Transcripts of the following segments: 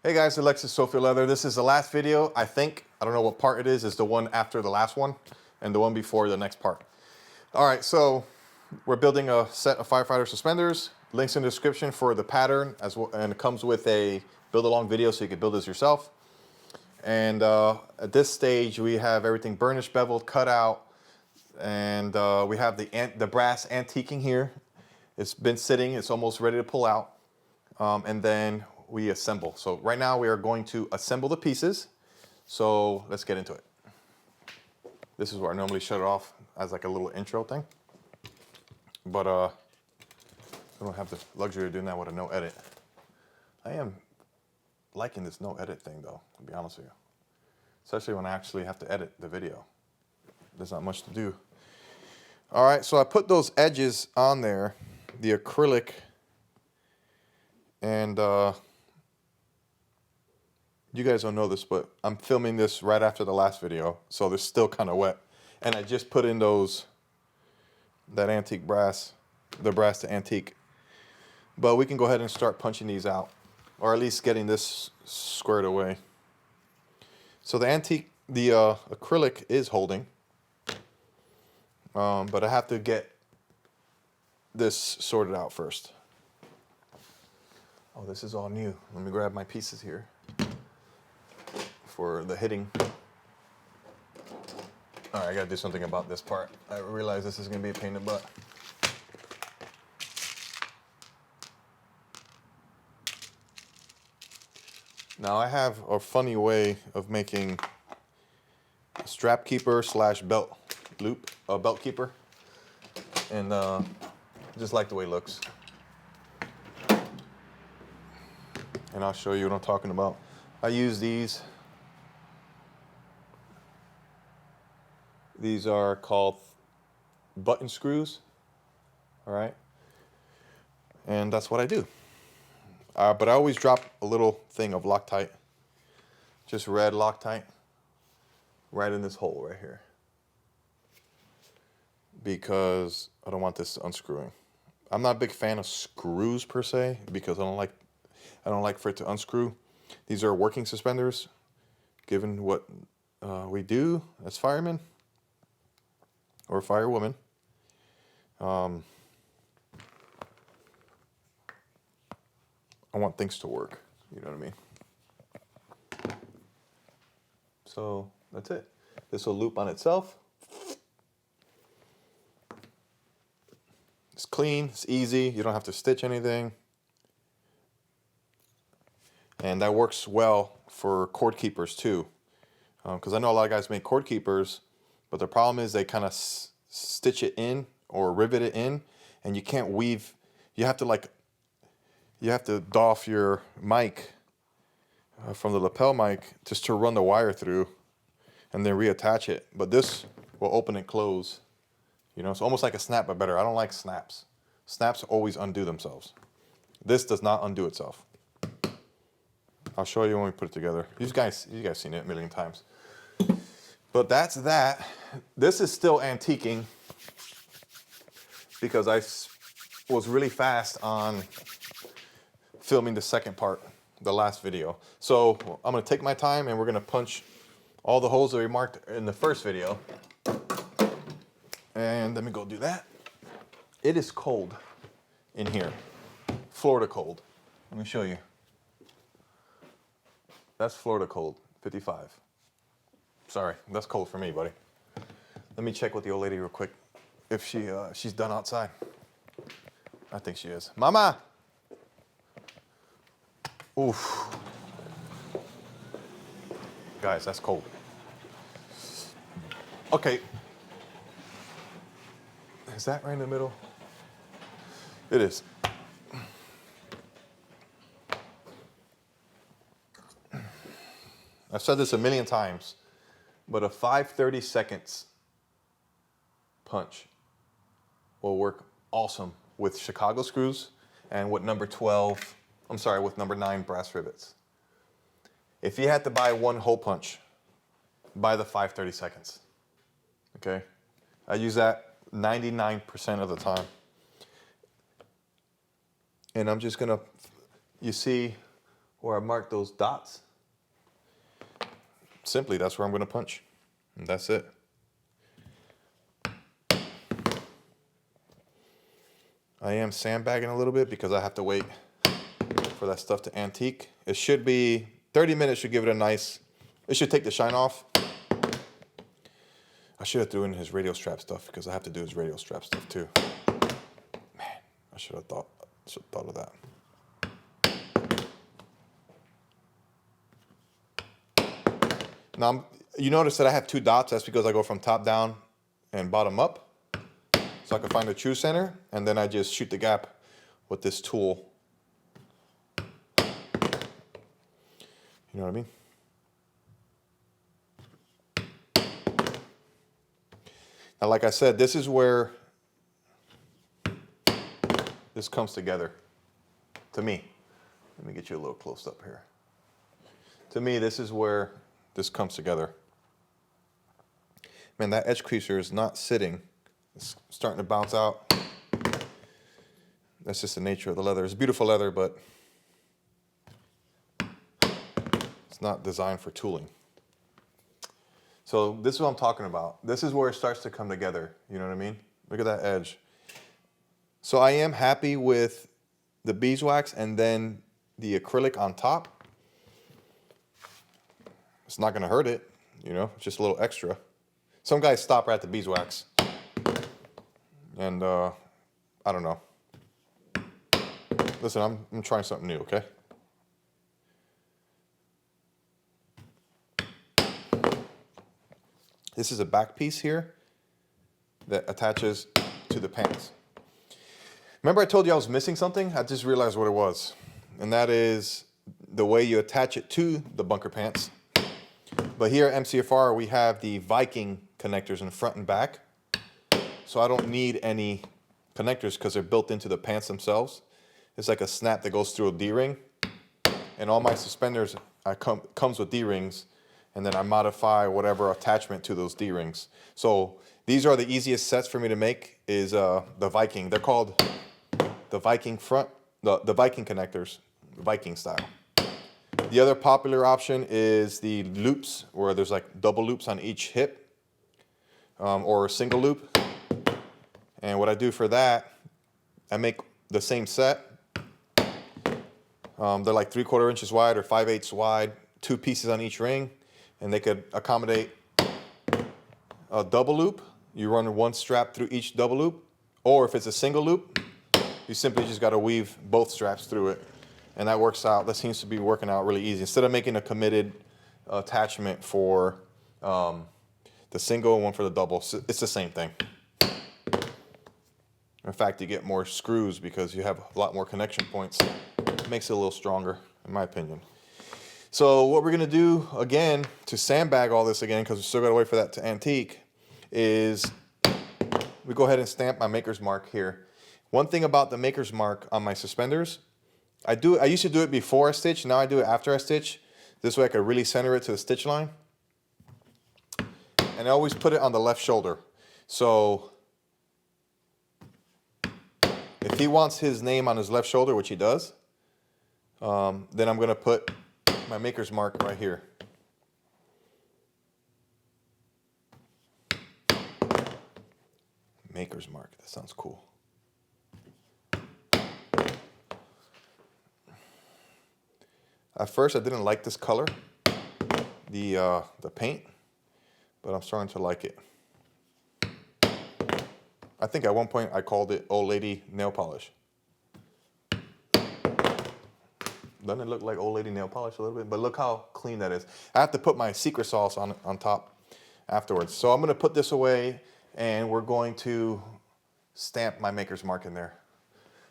Hey guys, Alexis Sophia Leather. This is the last video, I think. I don't know what part it is. It's the one after the last one and the one before the next part. All right, so we're building a set of Firefighter Suspenders. Links in the description for the pattern, as well, and it comes with a build-along video so you can build this yourself. And at this stage, we have everything burnished, beveled, cut out, and we have the brass antiquing here. It's been sitting, it's almost ready to pull out. And then we assemble. So right now we are going to assemble the pieces. So let's get into it. This is where I normally shut it off as like a little intro thing. But I don't have the luxury of doing that with a no edit. I am liking this no edit thing though, to be honest with you. Especially when I actually have to edit the video. There's not much to do. All right, so I put those edges on there, the acrylic, and you guys don't know this, but I'm filming this right after the last video, so they're still kind of wet. And I just put in that antique brass, the brass to antique. But we can go ahead and start punching these out, or at least getting this squared away. So the acrylic is holding, but I have to get this sorted out first. Oh, this is all new. Let me grab my pieces here for the hitting. All right, I gotta do something about this part. I realize this is gonna be a pain in the butt. Now I have a funny way of making a strap keeper / belt loop, a belt keeper, and just like the way it looks. And I'll show you what I'm talking about. I use these. These are called button screws, all right? And that's what I do. But I always drop a little thing of Loctite, just red Loctite, right in this hole right here, because I don't want this unscrewing. I'm not a big fan of screws per se, because I don't like for it to unscrew. These are working suspenders, given what we do as firemen or firewomen. I want things to work, you know what I mean? So that's it. This will loop on itself. It's clean, it's easy, you don't have to stitch anything. And that works well for cord keepers too. Because I know a lot of guys make cord keepers, but the problem is they kind of stitch it in or rivet it in, and you can't weave. You have to doff your mic from the lapel mic just to run the wire through and then reattach it. But this will open and close. You know, it's almost like a snap, but better. I don't like snaps. Snaps always undo themselves. This does not undo itself. I'll show you when we put it together. You guys seen it a million times. But that's that. This is still antiquing because I was really fast on filming the second part, the last video. So I'm gonna take my time and we're gonna punch all the holes that we marked in the first video. And let me go do that. It is cold in here, Florida cold. Let me show you. That's Florida cold, 55. Sorry, that's cold for me, buddy. Let me check with the old lady real quick if she's done outside. I think she is. Mama! Oof. Guys, that's cold. Okay. Is that right in the middle? It is. I've said this a million times, but a 5/30 seconds punch will work awesome with Chicago screws and with number 9 brass rivets. If you had to buy one hole punch, buy the 5/30 seconds. Okay? I use that 99% of the time. And I'm just gonna, you see where I marked those dots, simply that's where I'm going to punch. And that's it. I am sandbagging a little bit because I have to wait for that stuff to antique. It should be 30 minutes, should give it a nice, it should take the shine off. I should have threw in his radio strap stuff because I have to do his radio strap stuff too. Man, I should have thought of that. Now, you notice that I have 2 dots. That's because I go from top down and bottom up. So I can find the true center, and then I just shoot the gap with this tool. You know what I mean? Now, like I said, this is where this comes together, to me. Let me get you a little close up here. To me, this is where this comes together. Man, that edge creaser is not sitting. It's starting to bounce out. That's just the nature of the leather. It's beautiful leather, but it's not designed for tooling. So this is what I'm talking about. This is where it starts to come together. You know what I mean? Look at that edge. So I am happy with the beeswax and then the acrylic on top. It's not going to hurt it, you know, it's just a little extra. Some guys stop right at the beeswax. And I don't know. Listen, I'm trying something new, okay? This is a back piece here that attaches to the pants. Remember I told you I was missing something? I just realized what it was. And that is the way you attach it to the bunker pants. But here at MCFR, we have the Viking connectors in front and back. So I don't need any connectors because they're built into the pants themselves. It's like a snap that goes through a D-ring. And all my suspenders comes with D-rings. And then I modify whatever attachment to those D-rings. So these are the easiest sets for me to make is the Viking. They're called the Viking front, the Viking connectors, Viking style. The other popular option is the loops, where there's like double loops on each hip, or a single loop. And what I do for that, I make the same set. They're like 3/4 inches wide or 5/8 wide, 2 pieces on each ring, and they could accommodate a double loop. You run 1 strap through each double loop, or if it's a single loop, you simply just got to weave both straps through it. And that works out, that seems to be working out really easy. Instead of making a committed attachment for the single and one for the double, it's the same thing. In fact, you get more screws because you have a lot more connection points. It makes it a little stronger, in my opinion. So what we're gonna do again to sandbag all this again, because we still gotta wait for that to antique, is we go ahead and stamp my maker's mark here. One thing about the maker's mark on my suspenders, I used to do it before I stitch, now I do it after I stitch. This way I could really center it to the stitch line. And I always put it on the left shoulder. So if he wants his name on his left shoulder, which he does, then I'm gonna put my maker's mark right here. Maker's mark, that sounds cool. At first I didn't like this color, the paint, but I'm starting to like it. I think at one point I called it Old Lady Nail Polish. Doesn't it look like Old Lady Nail Polish a little bit? But look how clean that is. I have to put my secret sauce on top afterwards. So I'm gonna put this away and we're going to stamp my maker's mark in there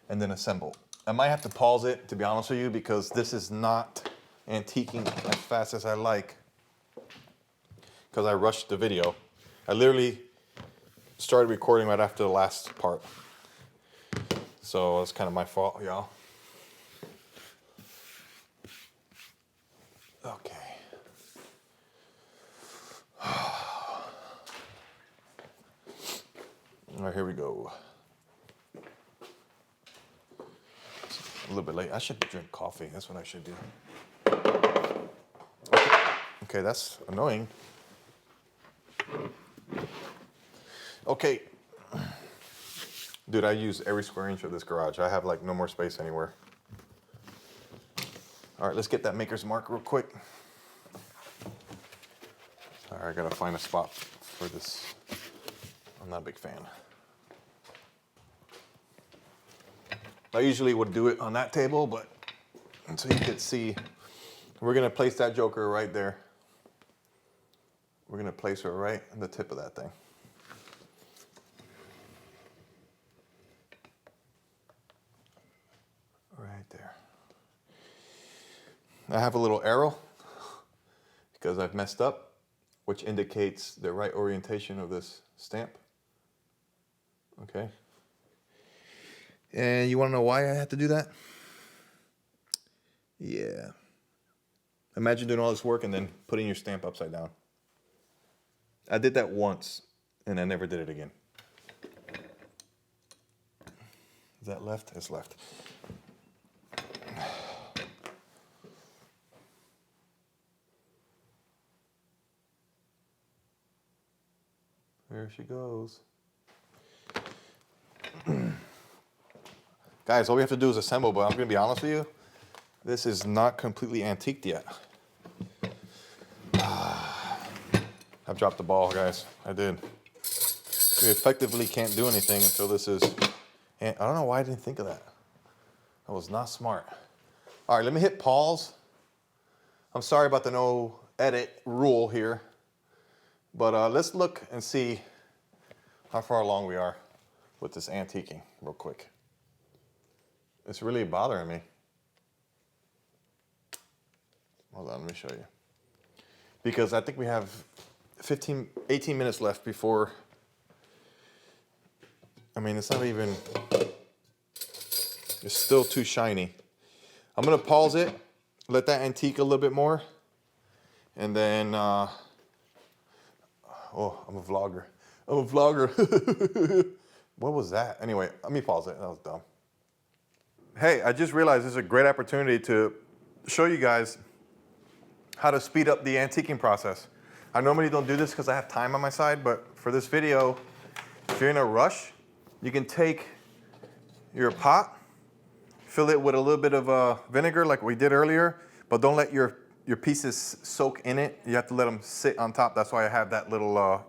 and then assemble. I might have to pause it, to be honest with you, because this is not antiquing as fast as I like, because I rushed the video. I literally started recording right after the last part. So it's kind of my fault, y'all. Okay. All right, here we go. a little bit late. I should drink coffee. That's what I should do. Okay, that's annoying. Okay. Dude, I use every square inch of this garage. I have like no more space anywhere. All right, let's get that maker's mark real quick. All right, I gotta find a spot for this. I'm not a big fan. I usually would do it on that table, but so you could see, we're gonna place that joker right there. We're gonna place her right on the tip of that thing. Right there. I have a little arrow because I've messed up, which indicates the right orientation of this stamp. Okay. And you wanna know why I had to do that? Yeah. Imagine doing all this work and then putting your stamp upside down. I did that once and I never did it again. Is that left? It's left. There she goes. Guys, all we have to do is assemble, but I'm gonna be honest with you, this is not completely antiqued yet. I've dropped the ball, guys. I did. We effectively can't do anything until this is, and I don't know why I didn't think of that. That was not smart. All right, let me hit pause. I'm sorry about the no edit rule here, but let's look and see how far along we are with this antiquing real quick. It's really bothering me. Hold on, let me show you. Because I think we have 18 minutes left before, I mean, it's not even, it's still too shiny. I'm gonna pause it, let that antique a little bit more, and then, oh, I'm a vlogger. I'm a vlogger. What was that? Anyway, let me pause it, that was dumb. Hey, I just realized this is a great opportunity to show you guys how to speed up the antiquing process. I normally don't do this because I have time on my side, but for this video, if you're in a rush, you can take your pot, fill it with a little bit of vinegar like we did earlier, but don't let your pieces soak in it. You have to let them sit on top. That's why I have that little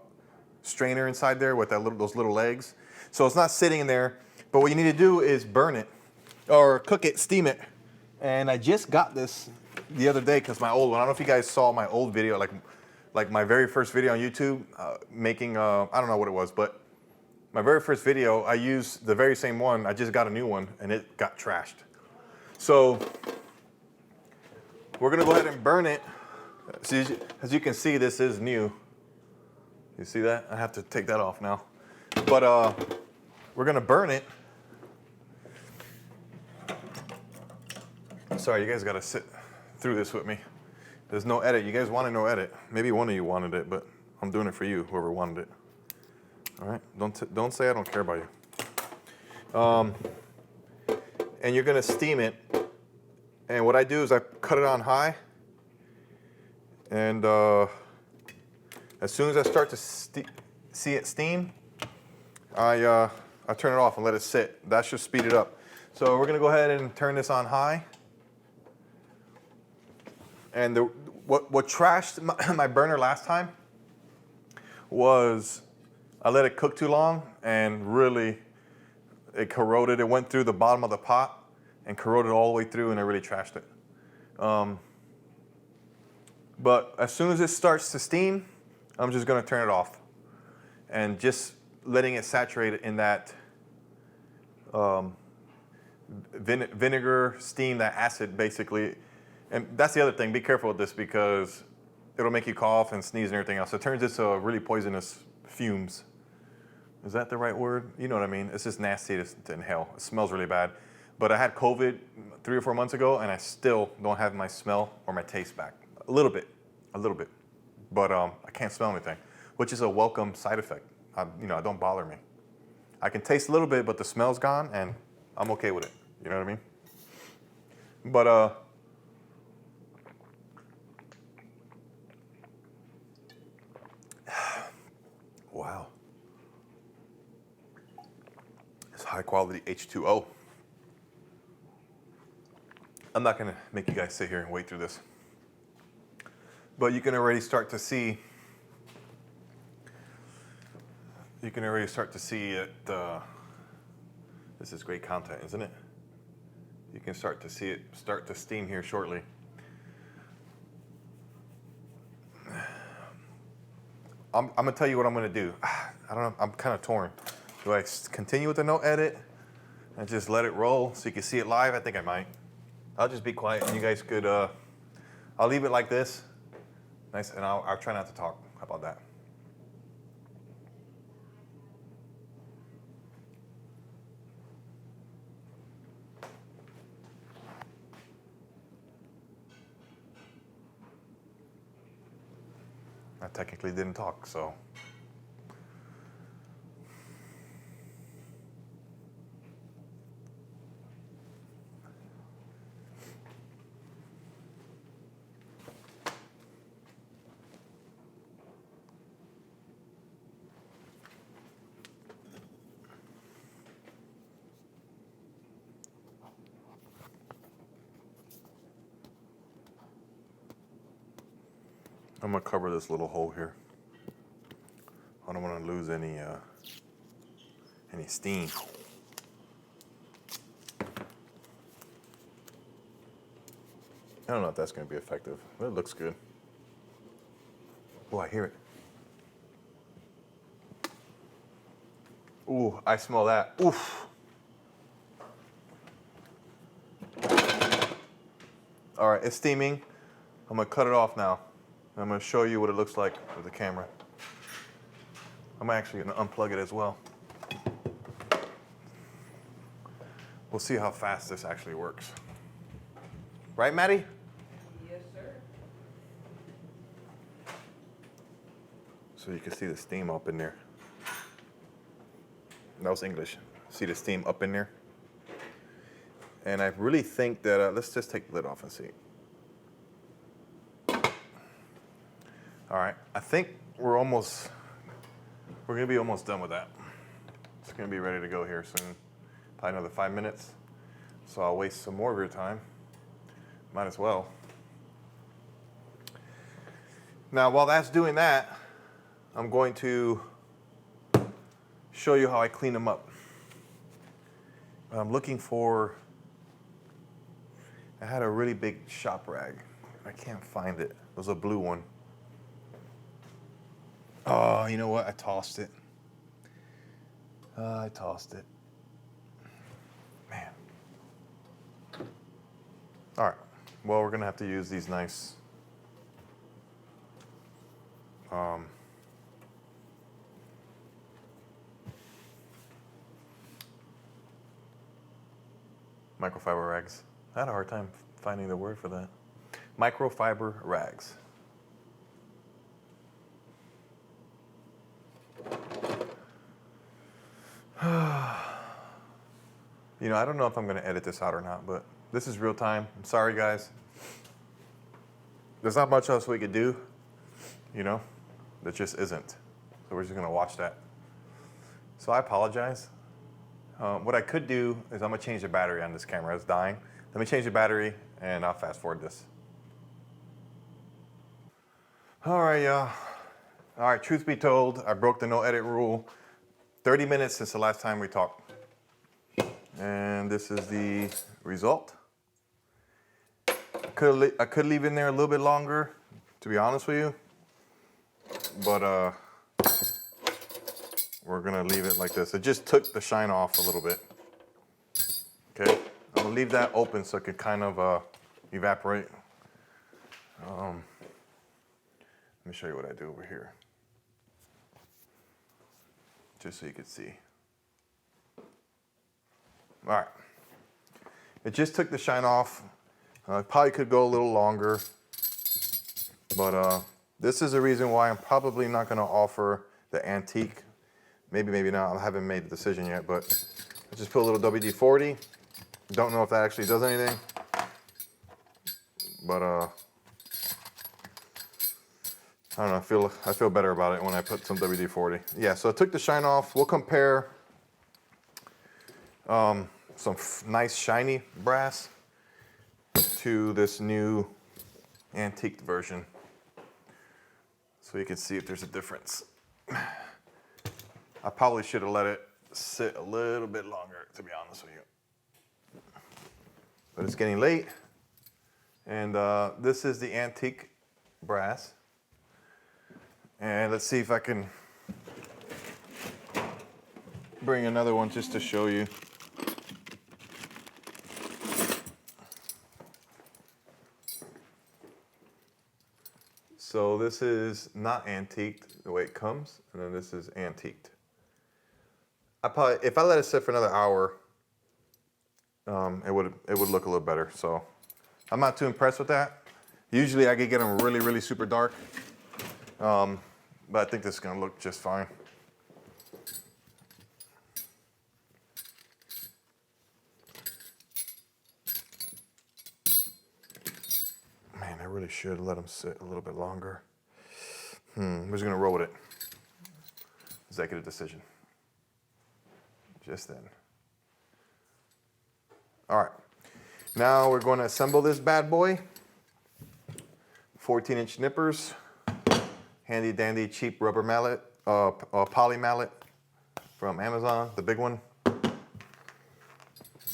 strainer inside there with those little legs. So it's not sitting in there, but what you need to do is burn it or cook it, steam it. And I just got this the other day because my old one, I don't know if you guys saw my old video, like my very first video on YouTube, making, I don't know what it was, but my very first video, I used the very same one. I just got a new one and it got trashed. So we're gonna go ahead and burn it. See, as you can see, this is new. You see that? I have to take that off now. But we're gonna burn it. Sorry, you guys gotta sit through this with me. There's no edit. You guys wanted no edit. Maybe one of you wanted it, but I'm doing it for you, whoever wanted it. All right, don't say I don't care about you. And you're gonna steam it. And what I do is I cut it on high. And as soon as I start to see it steam, I turn it off and let it sit. That should speed it up. So we're gonna go ahead and turn this on high. And what trashed my burner last time was I let it cook too long and really it corroded. It went through the bottom of the pot and corroded all the way through and it really trashed it. But as soon as it starts to steam, I'm just gonna turn it off and just letting it saturate in that vinegar, steam, that acid basically. And that's the other thing, be careful with this because it'll make you cough and sneeze and everything else. It turns into really poisonous fumes. Is that the right word? You know what I mean? It's just nasty to inhale. It smells really bad. But I had COVID 3 or 4 months ago and I still don't have my smell or my taste back. A little bit. But I can't smell anything, which is a welcome side effect. It don't bother me. I can taste a little bit, but the smell's gone and I'm okay with it. You know what I mean? But wow. It's high quality H2O. I'm not gonna make you guys sit here and wait through this. But you can already start to see it. This is great content, isn't it? You can start to see it start to steam here shortly. I'm gonna tell you what I'm gonna do. I don't know, I'm kind of torn. Do I continue with the no edit and just let it roll so you can see it live? I think I might. I'll just be quiet and you guys could, I'll leave it like this. Nice, and I'll try not to talk. How about that? I technically didn't talk, so. I'm gonna cover this little hole here. I don't want to lose any steam. I don't know if that's gonna be effective, but it looks good. Oh, I hear it. Ooh, I smell that. Oof. All right, it's steaming. I'm gonna cut it off now. I'm gonna show you what it looks like with the camera. I'm actually gonna unplug it as well. We'll see how fast this actually works. Right, Maddie? Yes, sir. So you can see the steam up in there. That was English. See the steam up in there? And I really think that, let's just take the lid off and see. All right, I think we're gonna be almost done with that. It's gonna be ready to go here soon. Probably another 5 minutes. So I'll waste some more of your time. Might as well. Now, while that's doing that, I'm going to show you how I clean them up. I'm looking for, I had a really big shop rag. I can't find it. It was a blue one. Oh, you know what? I tossed it. I tossed it. Man. All right. Well, we're going to have to use these nice microfiber rags. I had a hard time finding the word for that. Microfiber rags. You know, I don't know if I'm going to edit this out or not, but this is real time. I'm sorry, guys. There's not much else we could do, you know? There just isn't. So we're just going to watch that. So I apologize. What I could do is I'm going to change the battery on this camera. It's dying. Let me change the battery, and I'll fast forward this. All right, y'all. All right, truth be told, I broke the no edit rule. 30 minutes since the last time we talked. And this is the result. I could leave in there a little bit longer, to be honest with you. But we're gonna leave it like this. It just took the shine off a little bit. Okay, I'm gonna leave that open so it could kind of evaporate. Let me show you what I do over here. Just so you can see. All right. It just took the shine off. Probably could go a little longer, but this is the reason why I'm probably not going to offer the antique. Maybe, maybe not. I haven't made the decision yet, but I just put a little WD-40. Don't know if that actually does anything. but I don't know, I feel better about it when I put some WD-40. Yeah, so I took the shine off. We'll compare some nice shiny brass to this new antiqued version, so you can see if there's a difference. I probably should have let it sit a little bit longer, to be honest with you. But it's getting late, and this is the antique brass. And let's see if I can bring another one just to show you. So this is not antiqued the way it comes, and then this is antiqued. If I let it sit for another hour, it would look a little better. So I'm not too impressed with that. Usually I could get them really, really super dark, but I think this is gonna look just fine. Man, I really should let them sit a little bit longer. We're just gonna roll with it. Executive decision. Just then. All right, now we're going to assemble this bad boy. 14-inch nippers, handy dandy cheap rubber mallet, poly mallet from Amazon, the big one.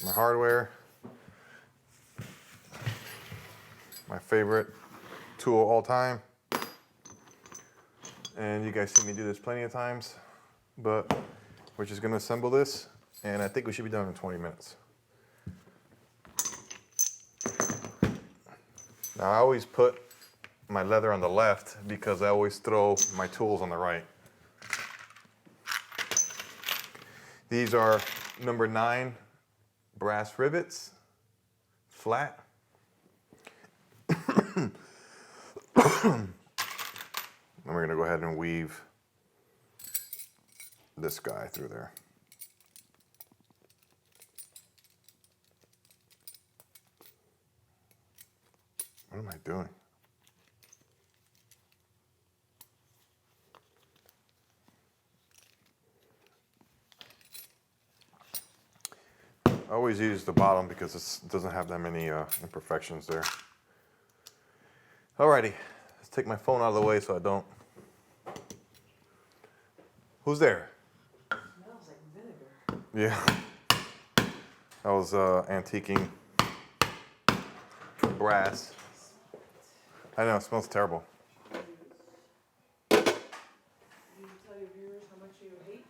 My hardware. My favorite tool all time. And you guys see me do this plenty of times, but we're just gonna assemble this, and I think we should be done in 20 minutes. Now I always put my leather on the left because I always throw my tools on the right. These are number 9 brass rivets, flat. And we're gonna go ahead and weave this guy through there. What am I doing? I always use the bottom because it doesn't have that many imperfections there. Alrighty, let's take my phone out of the way so I don't. Who's there? It smells like vinegar. Yeah. I was antiquing brass. I know, it smells terrible. Do you tell your viewers how much you hate?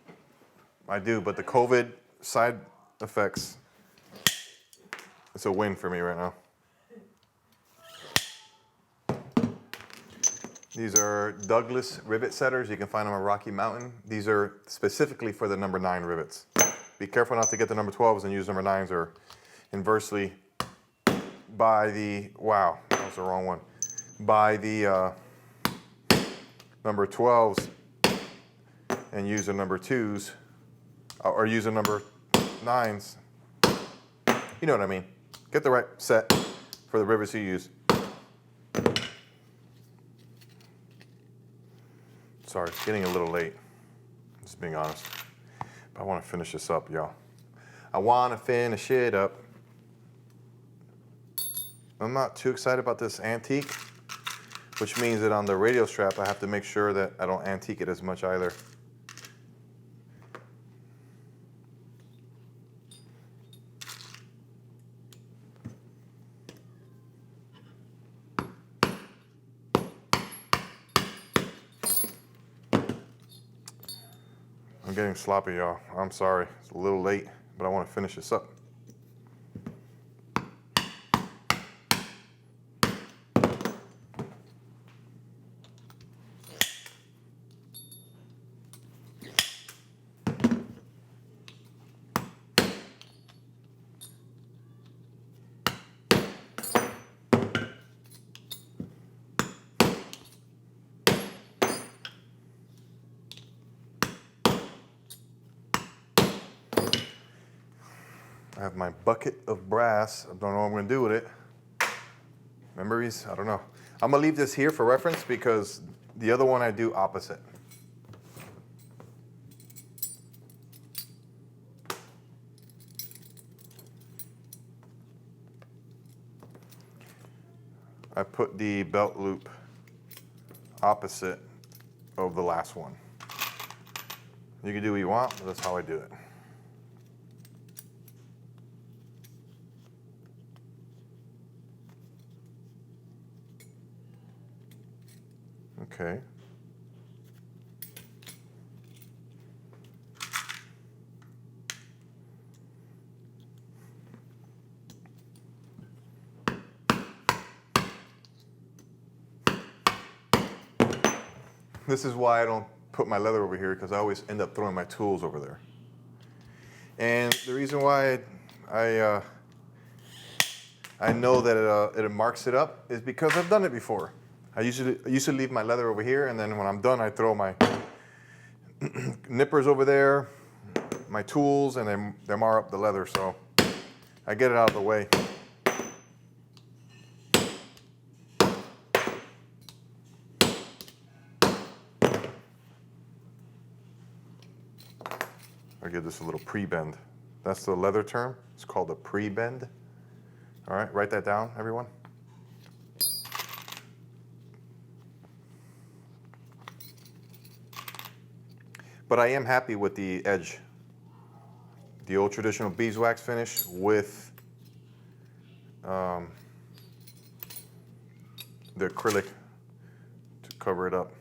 I do, but the COVID side effects, it's a win for me right now. These are Douglas rivet setters. You can find them at Rocky Mountain. These are specifically for the number 9 rivets. Be careful not to get the number 12s and use number 9s, or inversely buy the, wow, that was the wrong one. Buy the number 12s and use the number 2s, or use the number 9s. You know what I mean. Get the right set for the rivets you use. Sorry, it's getting a little late, just being honest. But I want to finish this up, y'all. I want to finish it up. I'm not too excited about this antique, which means that on the radio strap, I have to make sure that I don't antique it as much either. I'm getting sloppy, y'all. I'm sorry. It's a little late, but I want to finish this up. I have my bucket of brass. I don't know what I'm going to do with it. memories, I don't know. I'm gonna leave this here for reference because the other one I do opposite. I put the belt loop opposite of the last one. You can do what you want, but that's how I do it. Okay. This is why I don't put my leather over here, because I always end up throwing my tools over there. And the reason why I know that it marks it up is because I've done it before. I used to leave my leather over here, and then when I'm done, I throw my nippers over there, my tools, and then they mar up the leather, so I get it out of the way. I give this a little pre-bend. That's the leather term. It's called a pre-bend. All right, write that down, everyone. But I am happy with the edge. The old traditional beeswax finish with the acrylic to cover it up.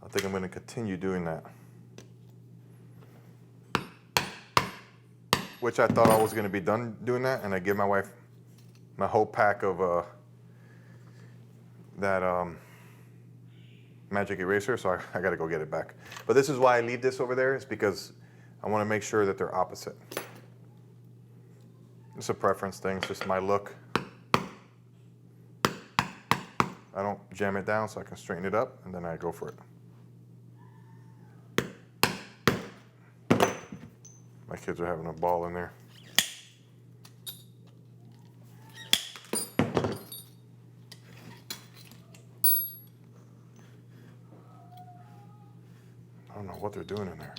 I think I'm going to continue doing that. Which I thought I was going to be done doing that, and I give my wife my whole pack of that magic eraser, so I got to go get it back. But this is why I leave this over there, is because I want to make sure that they're opposite. It's a preference thing, it's just my look. I don't jam it down so I can straighten it up, and then I go for it. My kids are having a ball in there. I don't know what they're doing in there.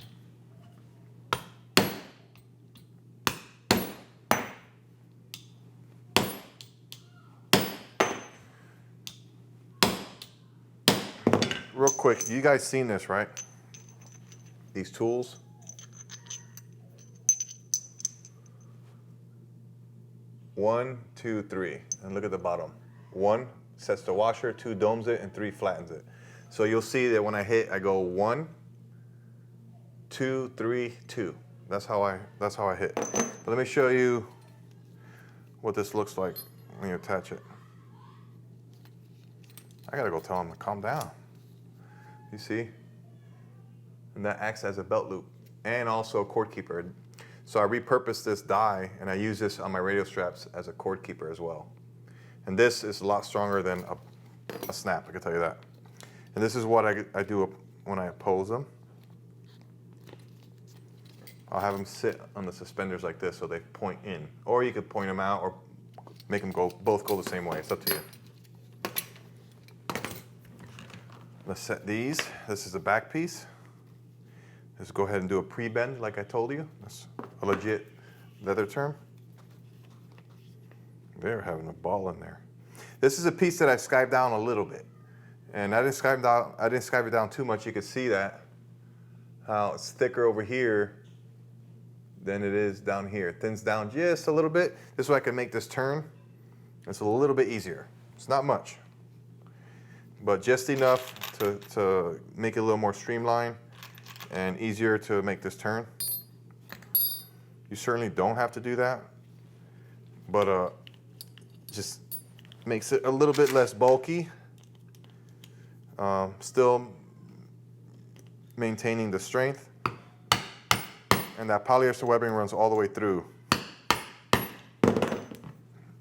Real quick, you guys seen this, right? These tools. One, two, three, and look at the bottom. One sets the washer, two domes it, and three flattens it. So you'll see that when I hit, I go 1, 2, 3, 2. That's how I hit. But let me show you what this looks like when you attach it. I gotta go tell him to calm down. You see? And that acts as a belt loop and also a cord keeper. So I repurposed this die, and I use this on my radio straps as a cord keeper as well. And this is a lot stronger than a snap, I can tell you that. And this is what I do when I oppose them. I'll have them sit on the suspenders like this so they point in. Or you could point them out or make them both go the same way. It's up to you. Let's set these. This is the back piece. Let's go ahead and do a pre-bend like I told you. That's a legit leather term. They're having a ball in there. This is a piece that I skived down a little bit. And I didn't skive it down too much. You can see that, how it's thicker over here than it is down here. It thins down just a little bit. This way I can make this turn. It's a little bit easier. It's not much, but just enough to make it a little more streamlined and easier to make this turn. You certainly don't have to do that, but just makes it a little bit less bulky. Still maintaining the strength. And that polyester webbing runs all the way through.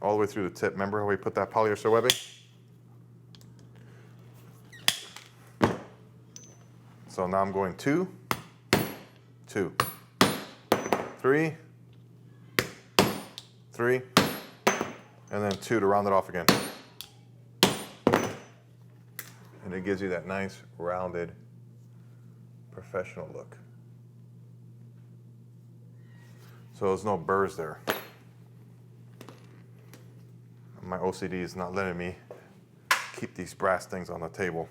All the way through the tip. Remember how we put that polyester webbing? So now I'm going 2, 2, 3, 3, and then 2 to round it off again. And it gives you that nice, rounded, professional look. So there's no burrs there. My OCD is not letting me keep these brass things on the table.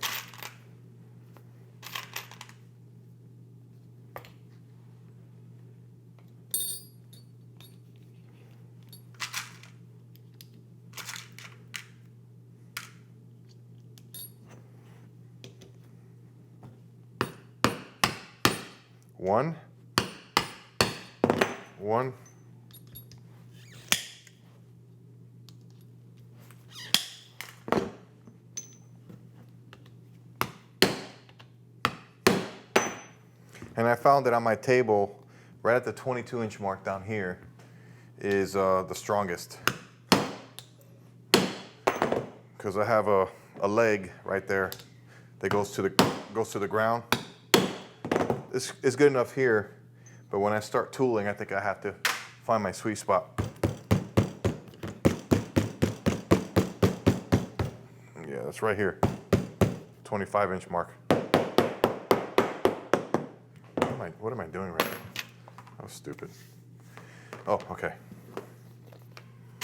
One. And I found that on my table, right at the 22-inch mark down here, is the strongest. Because I have a leg right there that goes to the ground. This is good enough here, but when I start tooling, I think I have to find my sweet spot. Yeah, that's right here, 25-inch mark. What am I doing right now? That was stupid. Oh, okay.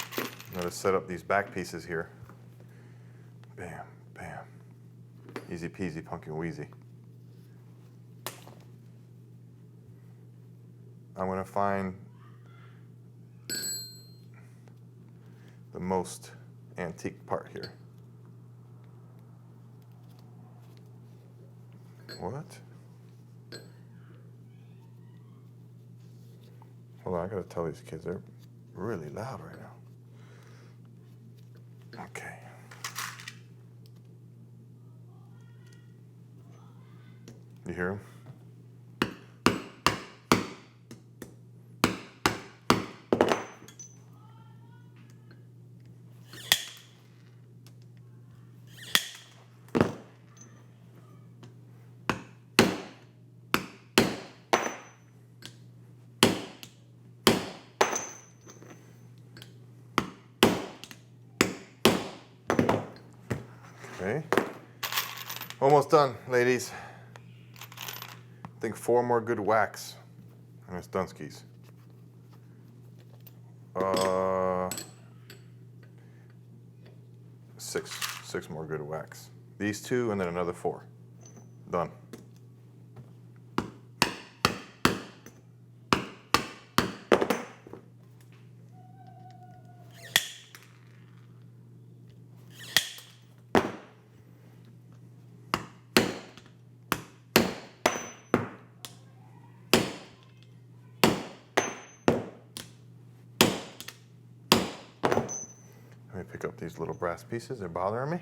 I'm gonna set up these back pieces here. Bam, bam. Easy peasy, pumpkin wheezy. I'm gonna find the most antique part here. What? Hold on, I gotta tell these kids, they're really loud right now. Okay. You hear them? Okay, almost done, ladies. I think 4 more good whacks, and it's Dunskies. 6 more good whacks. These 2, and then another 4. Done. Let me pick up these little brass pieces, they're bothering me.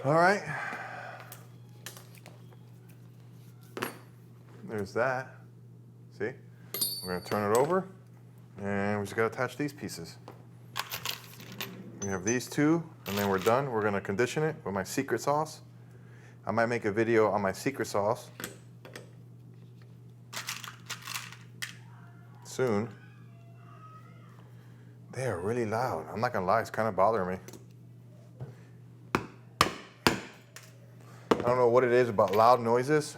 All right. There's that. See? We're gonna turn it over, and we just gotta attach these pieces. We have these 2, and then we're done. We're gonna condition it with my secret sauce. I might make a video on my secret sauce soon. They are really loud. I'm not gonna lie, it's kind of bothering me. I don't know what it is about loud noises,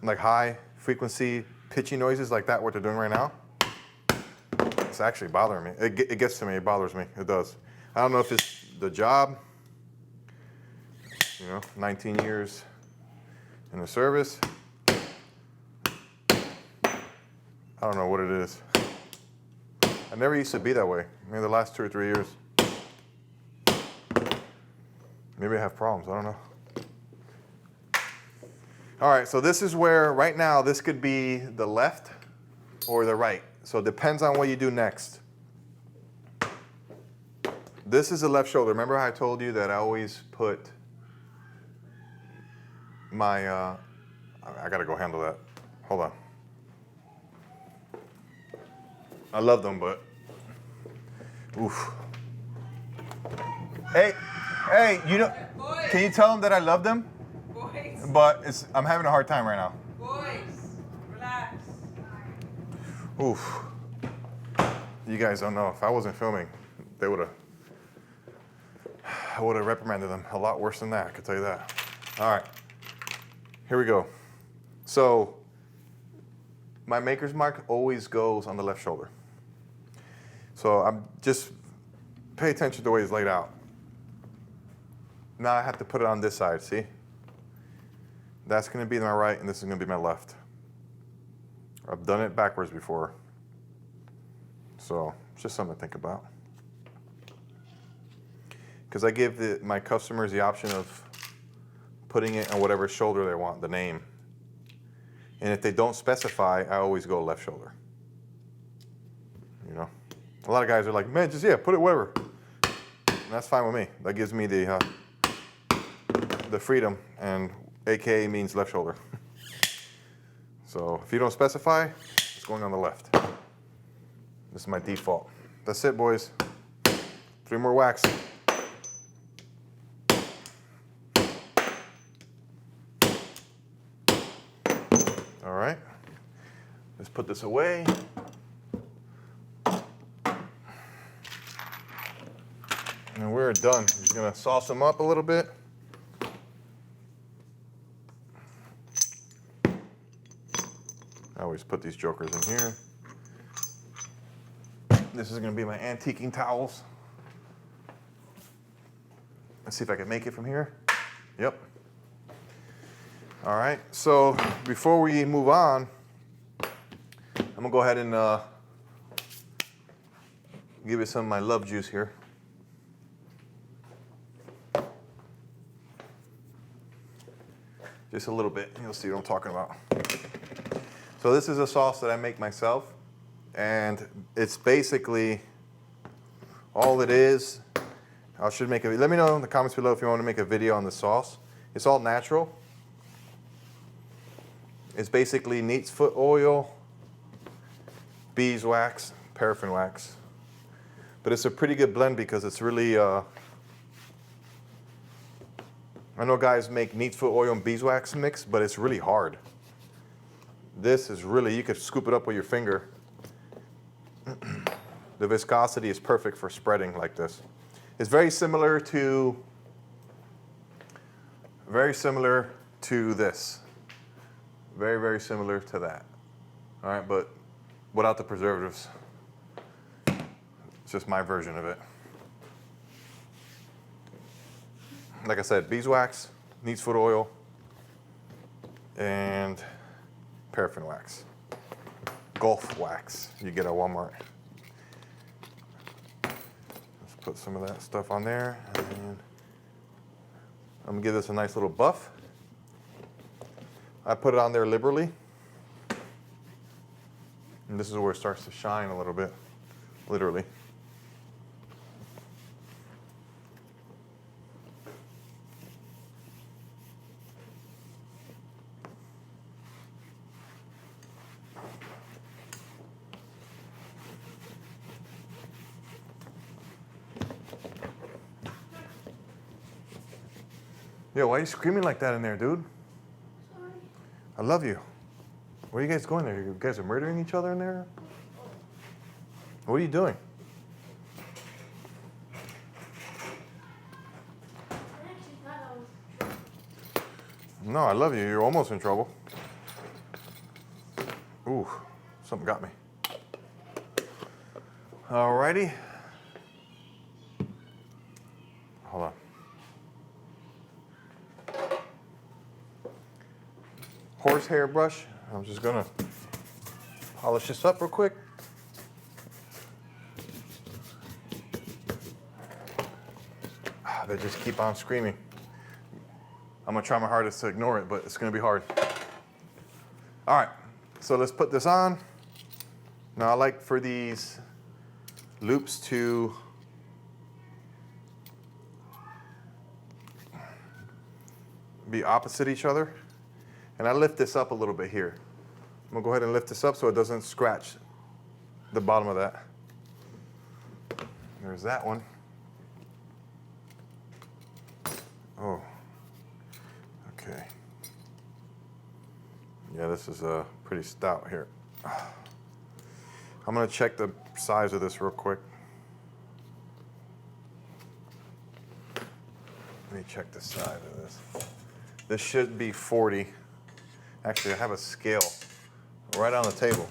like high frequency, pitchy noises like that, what they're doing right now. It's actually bothering me. It gets to me, it bothers me, it does. I don't know if it's the job, 19 years in the service. I don't know what it is. I never used to be that way. Maybe the last 2 or 3 years. Maybe I have problems, I don't know. All right, so this is where, right now, this could be the left or the right. So it depends on what you do next. This is the left shoulder. Remember how I told you that I always put my, I gotta go handle that. Hold on. I love them, but, oof. Hey, can you tell them that I love them? Boys, But I'm having a hard time right now. boys, relax. Oof. You guys don't know. If I wasn't filming, they would have, I would have reprimanded them a lot worse than that, I can tell you that. All right, here we go. So my maker's mark always goes on the left shoulder. So I'm just, pay attention to the way it's laid out. Now I have to put it on this side, see? That's gonna be my right and this is gonna be my left. I've done it backwards before. So it's just something to think about. Because I give my customers the option of putting it on whatever shoulder they want, the name. And if they don't specify, I always go left shoulder. You know? A lot of guys are like, man, just, yeah, put it wherever. And that's fine with me. That gives me the freedom, and AKA means left shoulder. So if you don't specify, it's going on the left. This is my default. That's it, boys. 3 more whacks. All right, let's put this away. And we're done. Just gonna sauce them up a little bit. I always put these jokers in here. This is gonna be my antiquing towels. Let's see if I can make it from here. Yep. All right, so before we move on, I'm gonna go ahead and give it some of my love juice here. Just a little bit, you'll see what I'm talking about. So this is a sauce that I make myself, and it's basically all it is. I should make a, let me know in the comments below if you want to make a video on the sauce. It's all natural. It's basically neat's foot oil, beeswax, paraffin wax. But it's a pretty good blend because it's really, I know guys make neat's foot oil and beeswax mix, but it's really hard. This is really, you could scoop it up with your finger. The viscosity is perfect for spreading like this. It's very similar to this. Very, very similar to that. All right, but without the preservatives. It's just my version of it. Like I said, beeswax, neat's foot oil, and paraffin wax. Gulf wax you get at Walmart. Let's put some of that stuff on there, and I'm gonna give this a nice little buff. I put it on there liberally, and this is where it starts to shine a little bit, literally. Yo, why are you screaming like that in there, dude? Sorry. I love you. Where are you guys going there? You guys are murdering each other in there? What are you doing? I actually thought I was. No, I love you. You're almost in trouble. Ooh, something got me. Alrighty. Hold on. Horsehair brush. I'm just gonna polish this up real quick. They just keep on screaming. I'm gonna try my hardest to ignore it, but it's gonna be hard. All right, so let's put this on. Now I like for these loops to be opposite each other. And I lift this up a little bit here. I'm gonna go ahead and lift this up so it doesn't scratch the bottom of that. There's that one. Oh, okay. Yeah, this is pretty stout here. I'm gonna check the size of this real quick. Let me check the size of this. This should be 40. Actually, I have a scale right on the table.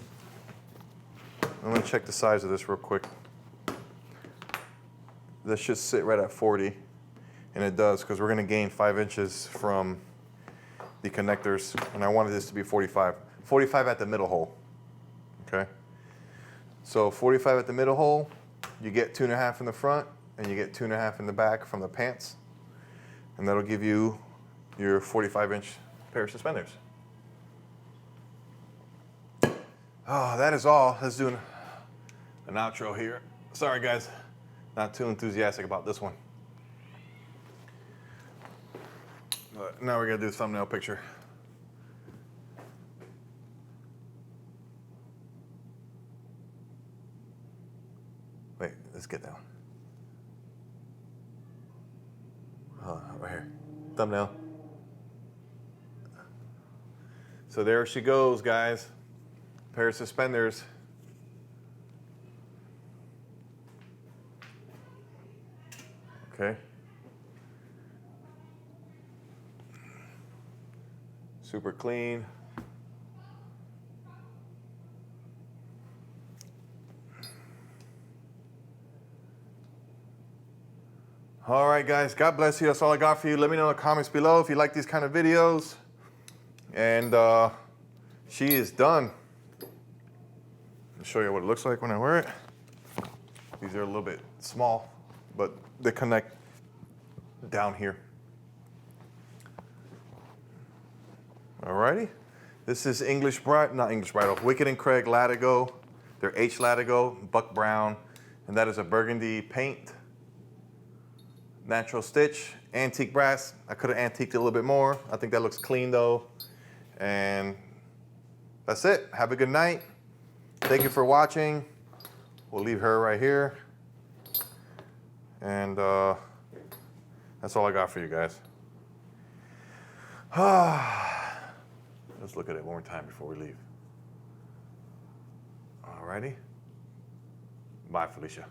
I'm gonna check the size of this real quick. This should sit right at 40, and it does, because we're gonna gain 5 inches from the connectors, and I wanted this to be 45. 45 at the middle hole, okay? So 45 at the middle hole, you get 2.5 in the front, and you get 2.5 in the back from the pants, and that'll give you your 45-inch pair of suspenders. Oh, that is all. Let's do an outro here. Sorry guys, not too enthusiastic about this one. But now we're gonna do a thumbnail picture. Wait, let's get that one. Right here. Thumbnail. So there she goes, guys. Pair of suspenders. Okay. Super clean. All right, guys, God bless you. That's all I got for you. Let me know in the comments below if you like these kind of videos. And she is done. I'll show you what it looks like when I wear it. These are a little bit small, but they connect down here. Alrighty. This is Wicked and Craig Latigo. They're H Latigo, Buck Brown, and that is a burgundy paint. Natural stitch, antique brass. I could have antiqued it a little bit more. I think that looks clean though. And that's it. Have a good night. Thank you for watching. We'll leave her right here. And that's all I got for you guys. Let's look at it one more time before we leave. Alrighty. Bye, Felicia.